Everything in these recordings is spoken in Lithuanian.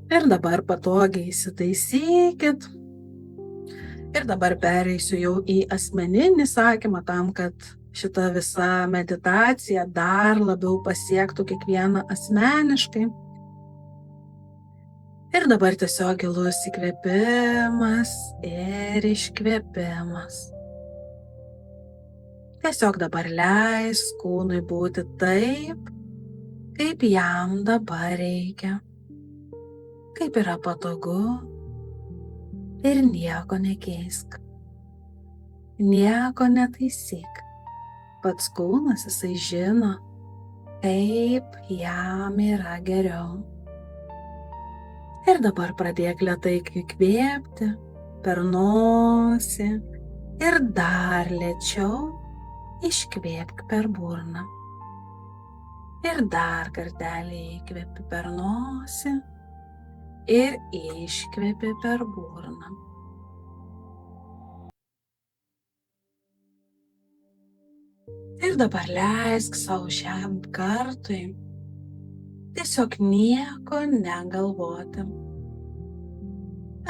Ir dabar patogiai įsitaisykit. Ir dabar pereisiu jau į asmeninį sakymą tam, kad šita visa meditacija dar labiau pasiektų kiekvieną asmeniškai. Ir dabar tiesiog gilus įkvėpimas ir iškvėpimas. Tiesiog dabar leis kūnui būti taip, kaip jam dabar reikia, kaip yra patogu ir nieko nekeisk, nieko netaisyk. Pats kūnas jisai žino, kaip jam yra geriau. Ir dabar pradėk lėtai įkvėpti per nosį ir dar lėčiau iškvėpk per burną. Ir dar kartelį įkvėpi per nosį ir iškvėpi per burną. Ir dabar leisk savo šiam kartui tiesiog nieko negalvoti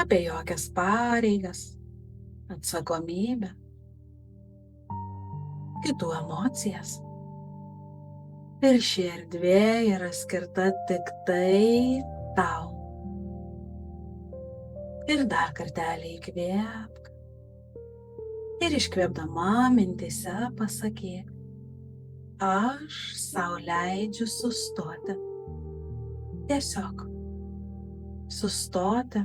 apie jokias pareigas, atsakomybę, kitų emocijas. Ir ši erdvė yra skirta tik tai tau. Ir dar kartelį įkvėpk. Ir iškvėpdama mintyse pasakyk: aš sau leidžiu sustoti. Tiesiog sustoti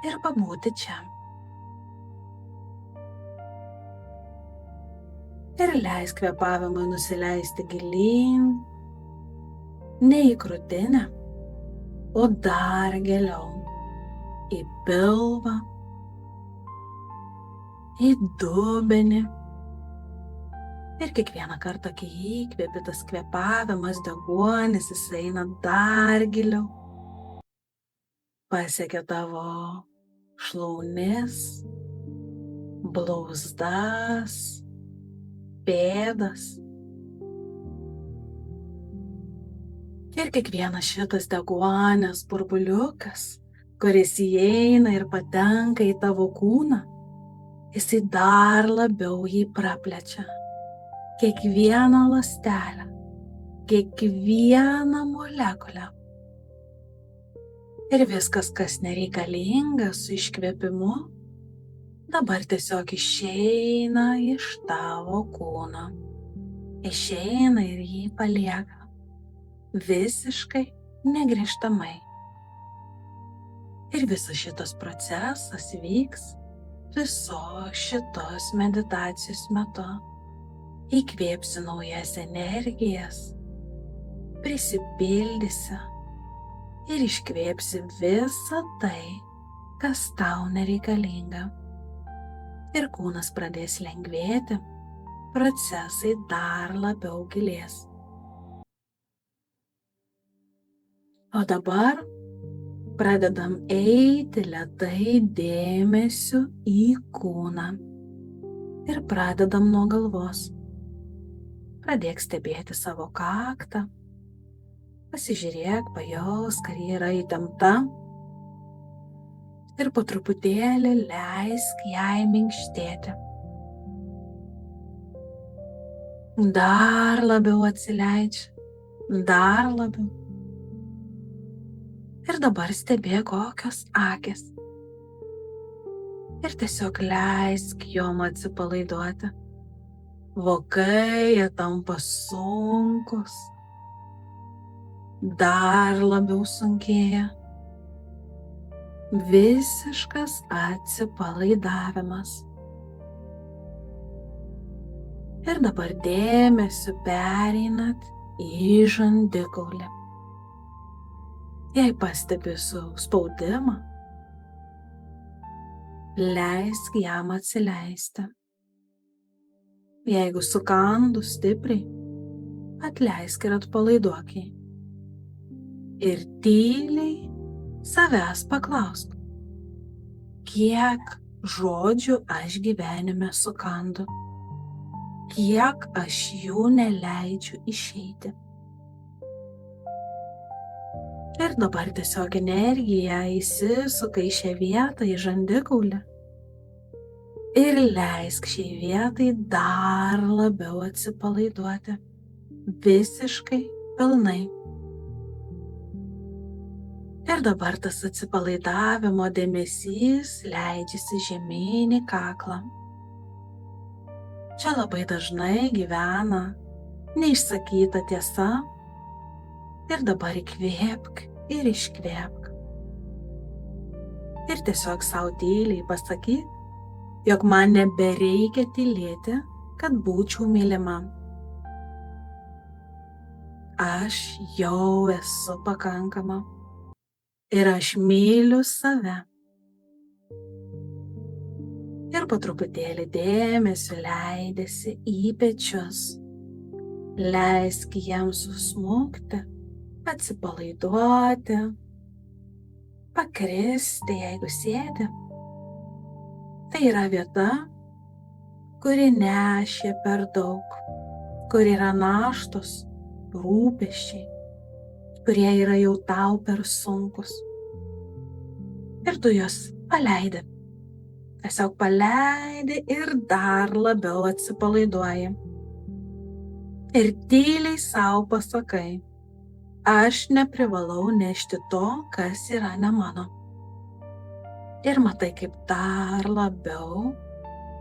ir pabūti čia. Ir leisk kvėpavimui nusileisti gilyn, ne į krūtinę, o dar giliau į pilvą, į dubenį. Ir kiekvieną kartą, kai įkvėpi, tas kvėpavimas, deguonis, jis eina dar giliau. Pasiekia tavo šlaunis, blauzdas, pėdas. Ir kiekvienas šitas deguonis burbuliukas, kuris įeina ir patenka į tavo kūną, jisai dar labiau jį praplečia. Kiekvieną ląstelę, kiekvieną molekulę. Ir viskas, kas nereikalinga su iškvėpimu, dabar tiesiog išeina iš tavo kūno. Išeina ir jį palieka. Visiškai negrįžtamai. Ir visas šitas procesas vyks visos šitos meditacijos metu. Įkvėpsi naujas energijas, prisipildysi ir iškvėpsi visą tai, kas tau nereikalinga. Ir kūnas pradės lengvėti, procesai dar labiau gilės. O dabar pradedam eiti lėtai dėmesiu į kūną ir pradedam nuo galvos. Pradėk stebėti savo kaktą, pasižiūrėk, pajausk, ar ji yra įtempta ir po truputėlį leisk jai minkštėti. Dar labiau atsileidž, dar labiau. Ir dabar stebėk, kokios akys. Ir tiesiog leisk jom atsipalaiduoti. Vokai jie tampa sunkus, dar labiau sunkėja. Visiškas atsipalaidavimas. Ir dabar dėmesiu pereinat į žandikaulį. Jei pastebi spaudimą, leisk jam atsileisti. Jeigu sukandu stipriai, atleisk ir atpalaiduok jį. Ir tyliai savęs paklausk, kiek žodžių aš gyvenime sukandu, kiek aš jų neleidžiu išeiti. Ir dabar tiesiog energija įsisuka į šią vietą, į žandikaulį. Ir leisk šiai vietai dar labiau atsipalaiduoti. Visiškai pilnai. Ir dabar tas atsipalaidavimo dėmesys leidžiasi žemyn į kaklą. Čia labai dažnai gyvena neišsakyta tiesa. Ir dabar įkvėpk ir iškvėpk. Ir tiesiog savo tyliai pasakyk, jog man nebereikia tylėti, kad būčiau mylima. Aš jau esu pakankama ir aš myliu save. Ir po truputėlį dėmesio leidėsi į pečius. Leisk jiems susmukti, atsipalaiduoti, pakristi, jeigu sėdi. Tai yra vieta, kuri nešė per daug, kur yra naštos, rūpesčiai, kurie yra jau tau per sunkus. Ir tu juos paleidi. Tiesiog paleidi ir dar labiau atsipalaiduoji. Ir tyliai savo pasakai, aš neprivalau nešti to, kas yra ne mano. Ir matai, kaip dar labiau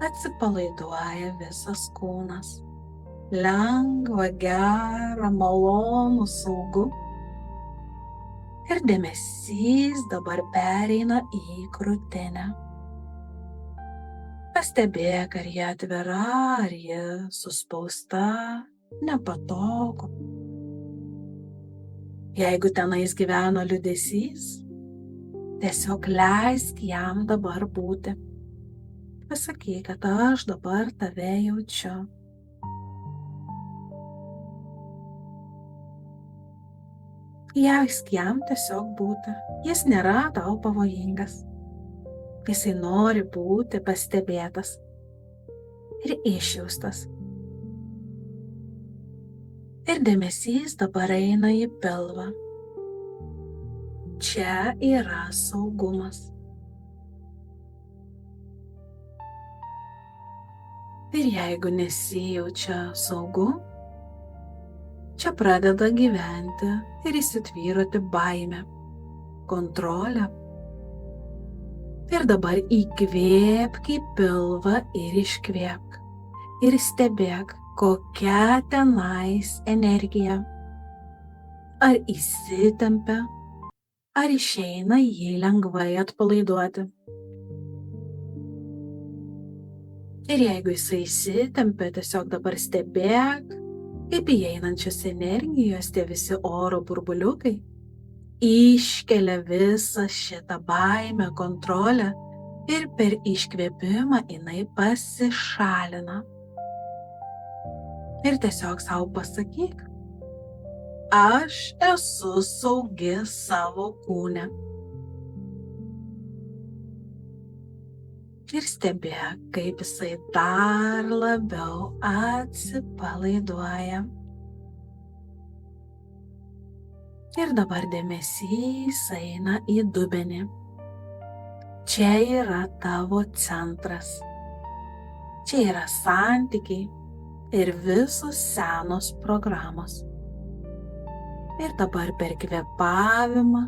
atsipalaiduoja visas kūnas. Lengva, gera, malonu, saugu. Ir dėmesys dabar pereina į krūtinę. Pastebėk, ar ji atvira, ar ji suspausta, nepatogu. Jeigu tenais gyveno liūdesys, tiesiog leisk jam dabar būti. Pasakyk, kad aš dabar tave jaučiu. Leisk jam tiesiog būti. Jis nėra tau pavojingas. Jisai nori būti pastebėtas ir išjaustas. Ir dėmesys dabar eina į pilvą. Čia yra saugumas. Ir jeigu nesijaučia saugu, čia pradeda gyventi ir įsitvyruoti baimė, kontrolė. Ir dabar įkvėpk į pilvą ir iškvėpk. Ir stebėk, kokia tenais energija. Ar įsitempia, ar išeina jį lengvai atpalaiduoti. Ir jeigu jisai įsitempia, tiesiog dabar stebėk, kaip įeinančios energijos, tie visi oro burbuliukai, iškelia visą šitą baimę, kontrolę ir per iškvėpimą jinai pasišalina. Ir tiesiog savo pasakyk, aš esu saugi savo kūne. Ir stebėk, kaip jisai dar labiau atsipalaiduoja. Ir dabar dėmesys eina į dubenį. Čia yra tavo centras. Čia yra santykiai ir visos senos programos. Ir dabar per kvėpavimą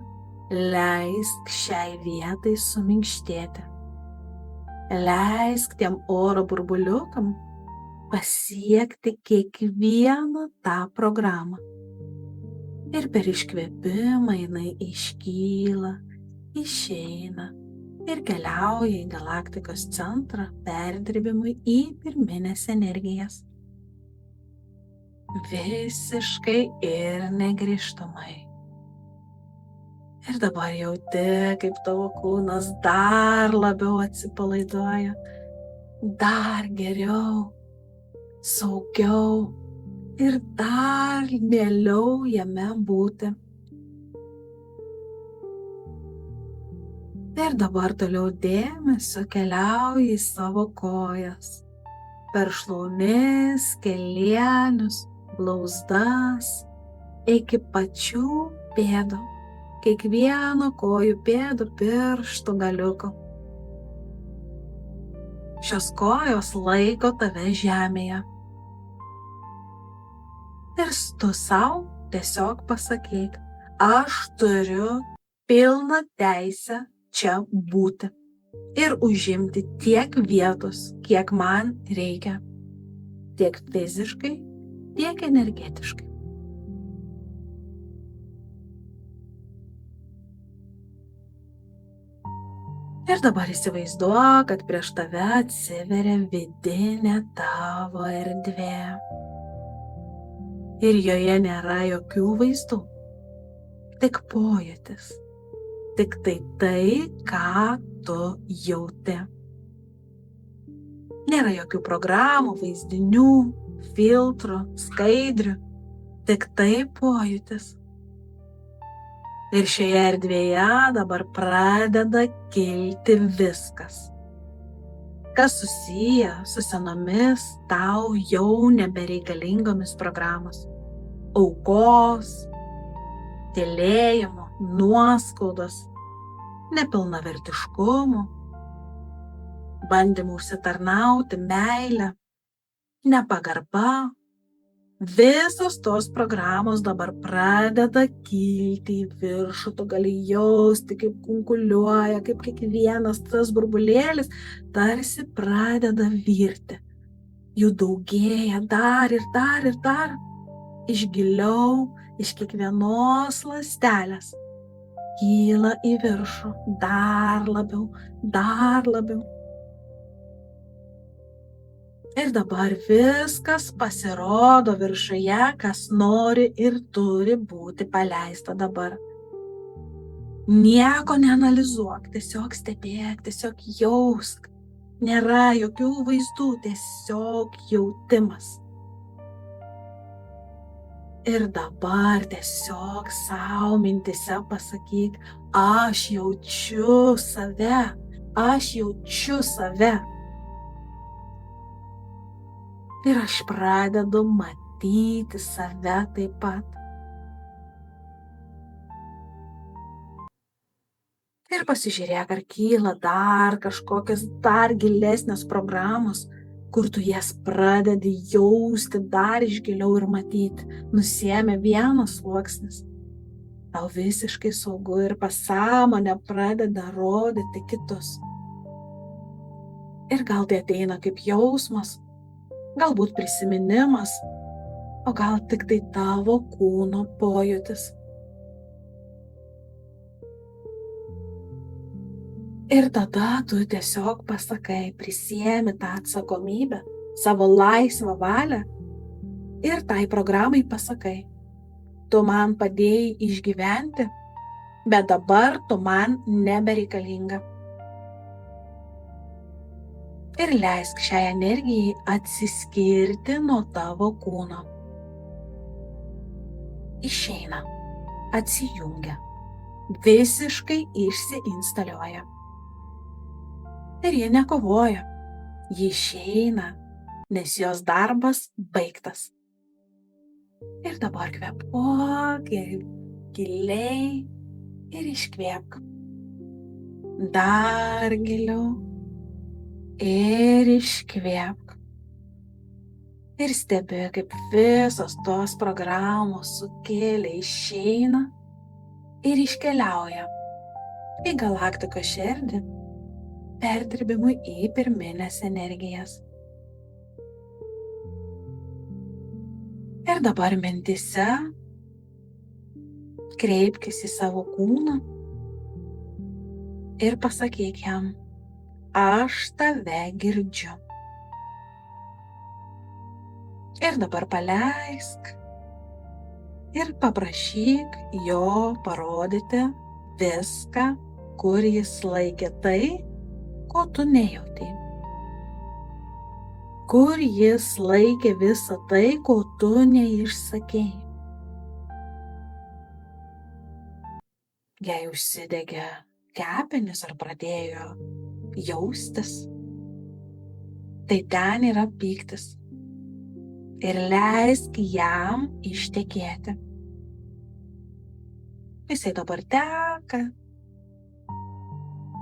leisk šiai vietai suminkštėti. Leisk tiem oro burbuliukam pasiekti kiekvieną tą programą. Ir per iškvėpimą jinai iškyla, išeina ir keliauja į galaktikos centrą perdirbimui į pirminės energijas. Visiškai ir negrįžtamai. Ir dabar jauti, kaip tavo kūnas dar labiau atsipalaiduoja, dar geriau, saugiau ir dar mieliau jame būti. Ir dabar toliau dėmesio keliauji į savo kojas, per šlaunis, kelienius, blauzdas, iki pačių pėdų, kiekvieno kojų pėdų pirštų galiuko. Šios kojos laiko tave žemėje. Ir tu savo tiesiog pasakyk, aš turiu pilną teisę čia būti ir užimti tiek vietos, kiek man reikia, tiek fiziškai, tiek energetiškai. Ir dabar įsivaizduok, kad prieš tave atsiveria vidinė tavo erdvė. Ir joje nėra jokių vaizdų, tik pojūtis, tik tai, ką tu jauti. Nėra jokių programų, vaizdinių, filtrų, skaidrių, tik tai pojūtis. Ir šioje erdvėje dabar pradeda kilti viskas, kas susiję su senomis tau jau nebereikalingomis programos, aukos, tylėjimo, nuoskaudos, nepilnavertiškumo, bandymų užsitarnauti meilę, nepagarba. Visos tos programos dabar pradeda kilti į viršų, tu gali jausti, kaip kunkuliuoja, kaip kiekvienas tas burbulėlis tarsi pradeda virti. Jų daugėja dar ir dar ir dar, iš giliau, iš kiekvienos ląstelės. Kyla į viršų, dar labiau, dar labiau. Ir dabar viskas pasirodo viršuje, kas nori ir turi būti paleista dabar. Nieko neanalizuok, tiesiog stebėk, tiesiog jausk. Nėra jokių vaizdų, tiesiog jautimas. Ir dabar tiesiog savo mintise pasakyk, aš jaučiu save, aš jaučiu save. Ir aš pradedu matyti save taip pat. Ir pasižiūrėk, ar kyla dar kažkokios dar gilesnės programos, kur tu jas pradedi jausti dar iš giliau ir matyti. Nusiėmė vienas sluoksnis. Tau visiškai saugu ir pasąmonė pradeda rodyti kitus. Ir gal tai ateina kaip jausmas, galbūt prisiminimas, o gal tik tai tavo kūno pojūtis. Ir tada tu tiesiog pasakai, prisiemi tą atsakomybę, savo laisvą valią ir tai programai pasakai, tu man padėjai išgyventi, bet dabar tu man nebereikalinga. Ir leisk šiai energijai atsiskirti nuo tavo kūno. Išeina, atsijungia, visiškai išsiinstaliuoja. Ir ji nekovoja, ji išeina, nes jos darbas baigtas. Ir dabar kvėpuok giliai ir iškvėpk. Dar giliau. Ir iškvėpk. Ir stebi, kaip visos tos programos sukėlė išeina ir iškeliauja į galaktikos širdį, perdirbimui į pirminės energijas. Ir dabar mintyse kreipkis į savo kūną ir pasakyk jam, aš tave girdžiu. Ir dabar paleisk ir paprašyk jo parodyti viską, kur jis laikė tai, ko tu nejautei. Kur jis laikė visą tai, ko tu neišsakei. Jei užsidegė kepenys ar pradėjo jaustis, tai ten yra pyktis. Ir leisk jam ištekėti. Jisai dabar teka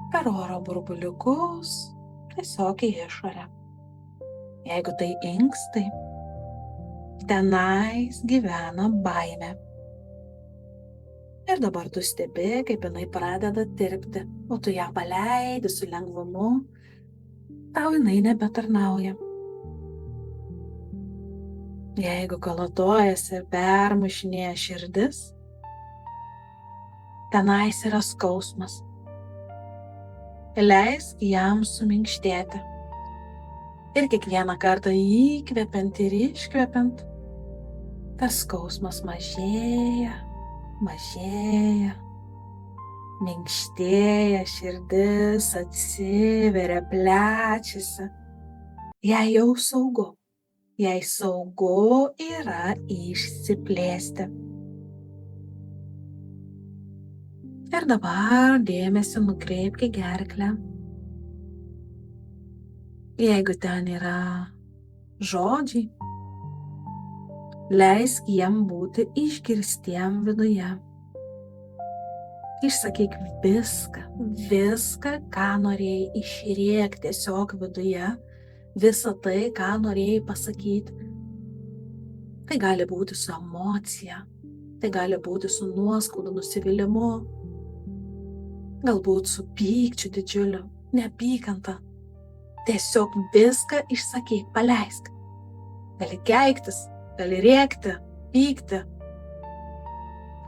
per oro burbuliukus tiesiog į išorę. Jeigu tai inkstai, tenais gyvena baimė. Ir dabar tu stebi, kaip jinai pradeda tirpti, o tu ją paleidi su lengvumu, tau jinai nebetarnauja. Jeigu kalatojasi ir permušinėja širdis, tenais yra skausmas. Leisk jam suminkštėti. Ir kiekvieną kartą įkvepiant ir iškvepiant, tas skausmas mažėja, minkštėja, širdis atsiveria, plečiasi. Jai jau saugu. Jai saugu yra išsiplėsti. Ir dabar dėmesį nukreipk į gerklę. Jeigu ten yra žodžiai, leisk jiem būti išgirstiem viduje. Išsakyk viską, ką norėjai išrėkti tiesiog viduje, visą tai, ką norėjai pasakyti. Tai gali būti su emocija, tai gali būti su nuoskaudu, nusivylimu, galbūt su pykčiu didžiuliu, neapykanta. Tiesiog viską išsakyk, paleisk. Gali keiktis, gali rėkti, pykti.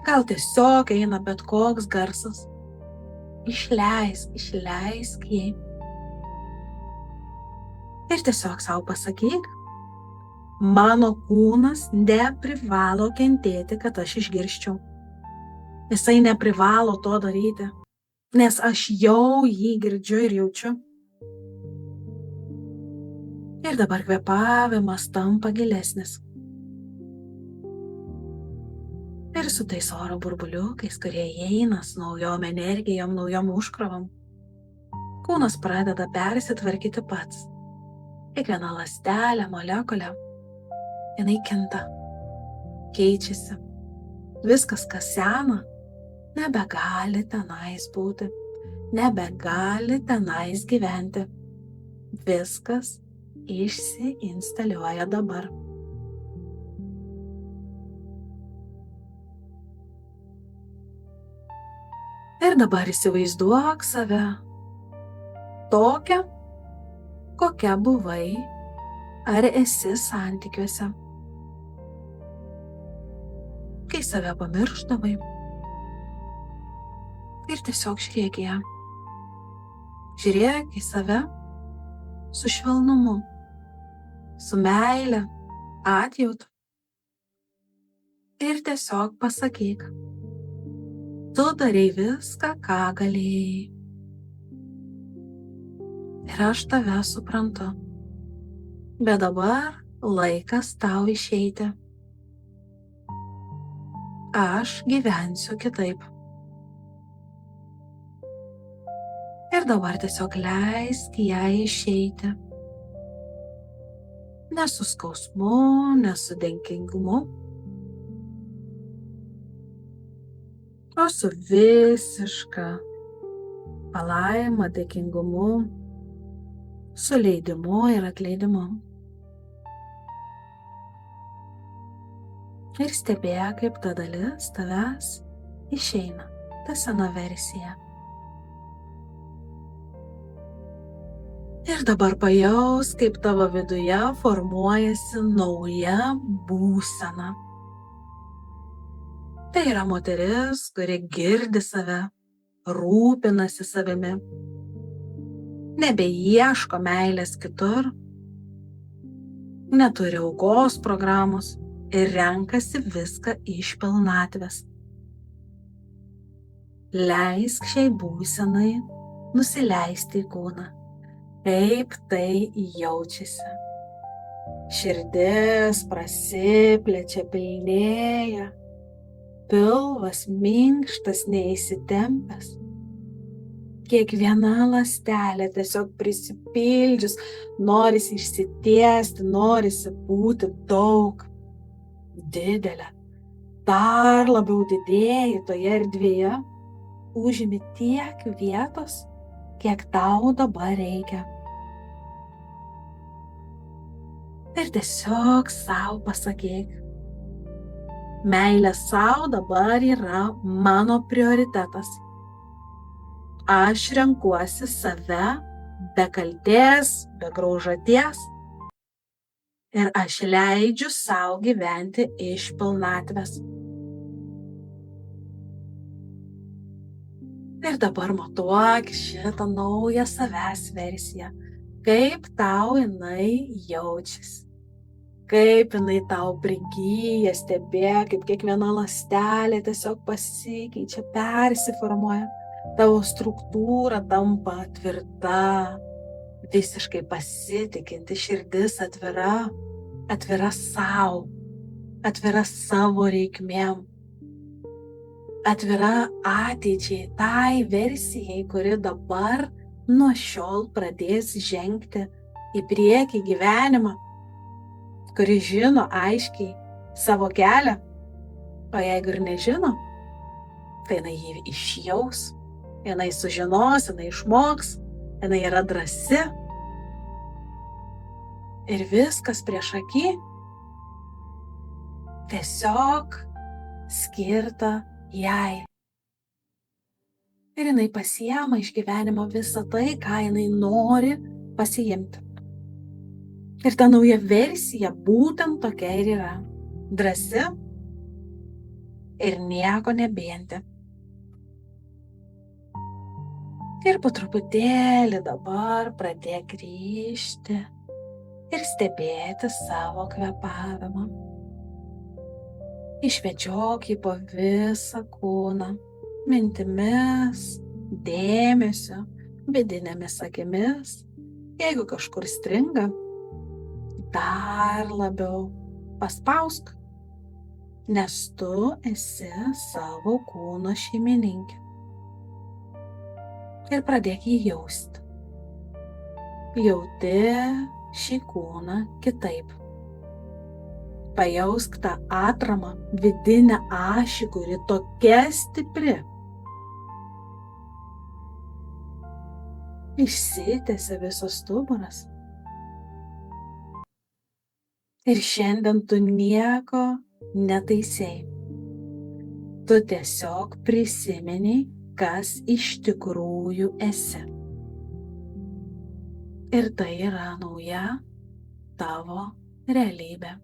Gal tiesiog eina bet koks garsas. Išleisk jį. Ir tiesiog savo pasakyk, mano kūnas neprivalo kentėti, kad aš išgirsčiau. Jisai neprivalo to daryti, nes aš jau jį girdžiu ir jaučiu. Ir dabar kvėpavimas tampa gilesnis. Ir su tais oro burbuliukais, kurie įeina su naujom energijom, naujom užkrovom, kūnas pradeda persitvarkyti pats. Kiekviena ląstelė, molekulė, jinai kinta, keičiasi. Viskas, kas sena, nebegali tenais būti, nebegali tenais gyventi. Viskas išsiinstaliuoja dabar. Ir dabar įsivaizduok save tokią, kokia buvai ar esi santykiuose. Kai save pamiršdavai ir tiesiog žiūrėk į ją. Žiūrėk į save su švelnumu, su meile, atjauta. Ir tiesiog pasakyk, tu darei viską, ką galėjai. Ir aš tave suprantu. Bet dabar laikas tau išeiti. Aš gyvensiu kitaip. Ir dabar tiesiog leisk jai išeiti. Ne su skausmu, ne su dėkingumu, o su visiška palaima, dėkingumu, su leidimu ir atleidimu. Ir stebėk, kaip ta dalis tavęs išeina, ta sena versija. Ir dabar pajaus, kaip tavo viduje formuojasi nauja būsena. Tai yra moteris, kuri girdi save, rūpinasi savimi, nebeieško meilės kitur, neturi aukos programos ir renkasi viską iš pilnatvės. Leisk šiai būsenai nusileisti į kūną. Kaip tai jaučiasi. Širdis prasiplečia, pilnėja, pilvas minkštas, neįsitempęs. Kiekviena ląstelė tiesiog prisipildžius, norisi išsitiesti, norisi būti daug, didelė, dar labiau didėji toje erdvėje, užimi tiek vietos, kiek tau dabar reikia. Ir tiesiog savo pasakyk: meilė savo dabar yra mano prioritetas. Aš renkuosi save be kaltės, be graužaties ir aš leidžiu savo gyventi iš pilnatvės. Ir dabar matuok šitą naują savęs versiją, kaip tau jinai jaučiasi, kaip jinai tau prigyja, stebėk, kaip kiekviena ląstelė tiesiog pasikeičia, persiformuoja, tavo struktūra tampa tvirta, visiškai pasitikinti, širdis atvira sau, atvira savo reikmėm, atvira ateičiai, tai versijai, kuri dabar nuo šiol pradės žengti į priekį gyvenimą, kuri žino aiškiai savo kelią, o jeigu ir nežino, tai jinai jį išjaus, jinai sužinos, jinai išmoks, jinai yra drąsi ir viskas prieš akį tiesiog skirta jai. Ir jinai pasiema iš gyvenimo visą tai, ką jinai nori pasiimti. Ir ta nauja versija būtent tokia ir yra. Drąsi ir nieko nebijanti. Ir po truputėlį dabar pradėk grįžti ir stebėti savo kvėpavimą. Išvedžiok jį po visą kūną, mintimis, dėmesiu, vidinėmis akimis. Jeigu kažkur stringa, dar labiau paspausk, nes tu esi savo kūno šeimininkė. Ir pradėk jį jausti. Jauti šį kūną kitaip. Pajausk tą atramą, vidinę ašį, kuri tokia stipri. Išsitęsia visas stuburas. Ir šiandien tu nieko netaisei. Tu tiesiog prisimeni, kas iš tikrųjų esi. Ir tai yra nauja tavo realybė.